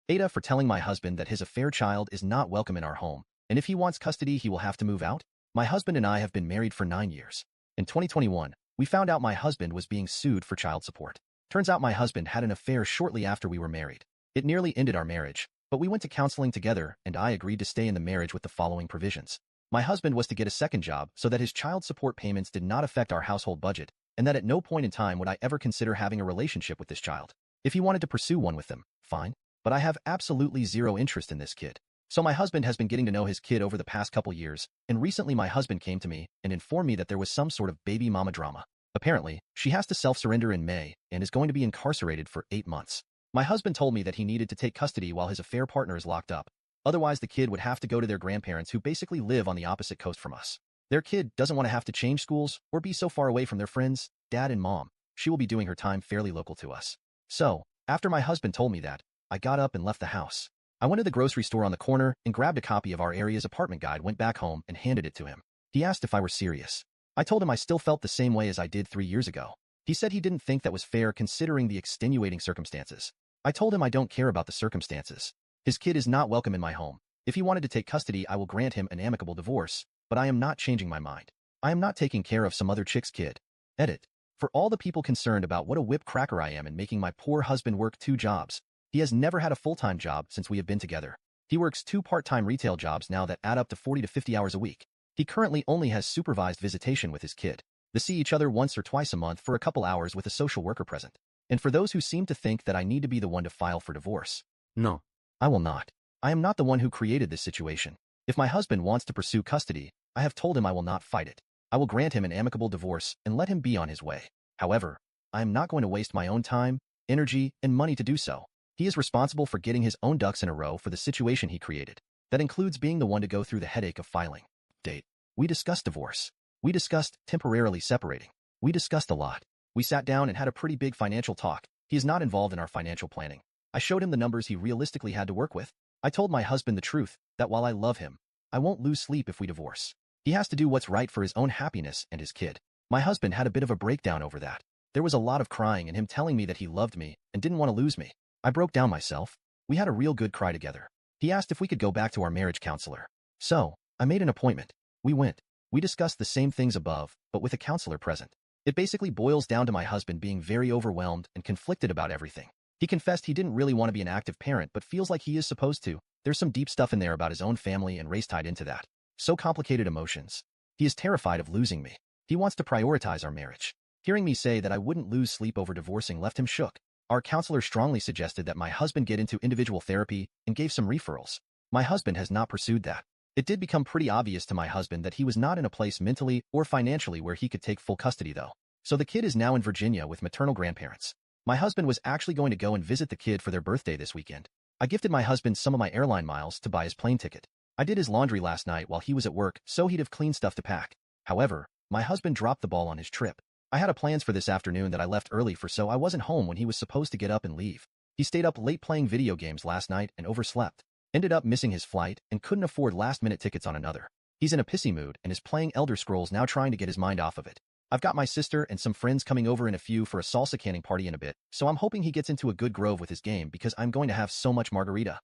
AITA for telling my husband that his affair child is not welcome in our home, and if he wants custody, he will have to move out. My husband and I have been married for 9 years. In 2021, we found out my husband was being sued for child support. Turns out my husband had an affair shortly after we were married. It nearly ended our marriage, but we went to counseling together and I agreed to stay in the marriage with the following provisions. My husband was to get a second job so that his child support payments did not affect our household budget, and that at no point in time would I ever consider having a relationship with this child. If he wanted to pursue one with them, fine. But I have absolutely zero interest in this kid. So my husband has been getting to know his kid over the past couple years, and recently my husband came to me and informed me that there was some sort of baby mama drama. Apparently, she has to self-surrender in May and is going to be incarcerated for 8 months. My husband told me that he needed to take custody while his affair partner is locked up. Otherwise, the kid would have to go to their grandparents who basically live on the opposite coast from us. Their kid doesn't want to have to change schools or be so far away from their friends, dad and mom. She will be doing her time fairly local to us. So, after my husband told me that, I got up and left the house. I went to the grocery store on the corner and grabbed a copy of our area's apartment guide, went back home and handed it to him. He asked if I were serious. I told him I still felt the same way as I did 3 years ago. He said he didn't think that was fair considering the extenuating circumstances. I told him I don't care about the circumstances. His kid is not welcome in my home. If he wanted to take custody, I will grant him an amicable divorce, but I am not changing my mind. I am not taking care of some other chick's kid. Edit. For all the people concerned about what a whip cracker I am in making my poor husband work 2 jobs, he has never had a full-time job since we have been together. He works 2 part-time retail jobs now that add up to 40 to 50 hours a week. He currently only has supervised visitation with his kid. They see each other once or twice a month for a couple hours with a social worker present. And for those who seem to think that I need to be the one to file for divorce, no, I will not. I am not the one who created this situation. If my husband wants to pursue custody, I have told him I will not fight it. I will grant him an amicable divorce and let him be on his way. However, I am not going to waste my own time, energy, and money to do so. He is responsible for getting his own ducks in a row for the situation he created. That includes being the one to go through the headache of filing. Date. We discussed divorce. We discussed temporarily separating. We discussed a lot. We sat down and had a pretty big financial talk. He is not involved in our financial planning. I showed him the numbers he realistically had to work with. I told my husband the truth, that while I love him, I won't lose sleep if we divorce. He has to do what's right for his own happiness and his kid. My husband had a bit of a breakdown over that. There was a lot of crying and him telling me that he loved me and didn't want to lose me. I broke down myself. We had a real good cry together. He asked if we could go back to our marriage counselor. So, I made an appointment. We went. We discussed the same things above, but with a counselor present. It basically boils down to my husband being very overwhelmed and conflicted about everything. He confessed he didn't really want to be an active parent but feels like he is supposed to. There's some deep stuff in there about his own family and race tied into that. So complicated emotions. He is terrified of losing me. He wants to prioritize our marriage. Hearing me say that I wouldn't lose sleep over divorcing left him shook. Our counselor strongly suggested that my husband get into individual therapy and gave some referrals. My husband has not pursued that. It did become pretty obvious to my husband that he was not in a place mentally or financially where he could take full custody though. So the kid is now in Virginia with maternal grandparents. My husband was actually going to go and visit the kid for their birthday this weekend. I gifted my husband some of my airline miles to buy his plane ticket. I did his laundry last night while he was at work so he'd have clean stuff to pack. However, my husband dropped the ball on his trip. I had plans for this afternoon that I left early for so I wasn't home when he was supposed to get up and leave. He stayed up late playing video games last night and overslept. Ended up missing his flight and couldn't afford last-minute tickets on another. He's in a pissy mood and is playing Elder Scrolls now trying to get his mind off of it. I've got my sister and some friends coming over in a few for a salsa canning party in a bit, so I'm hoping he gets into a good groove with his game because I'm going to have so much margarita.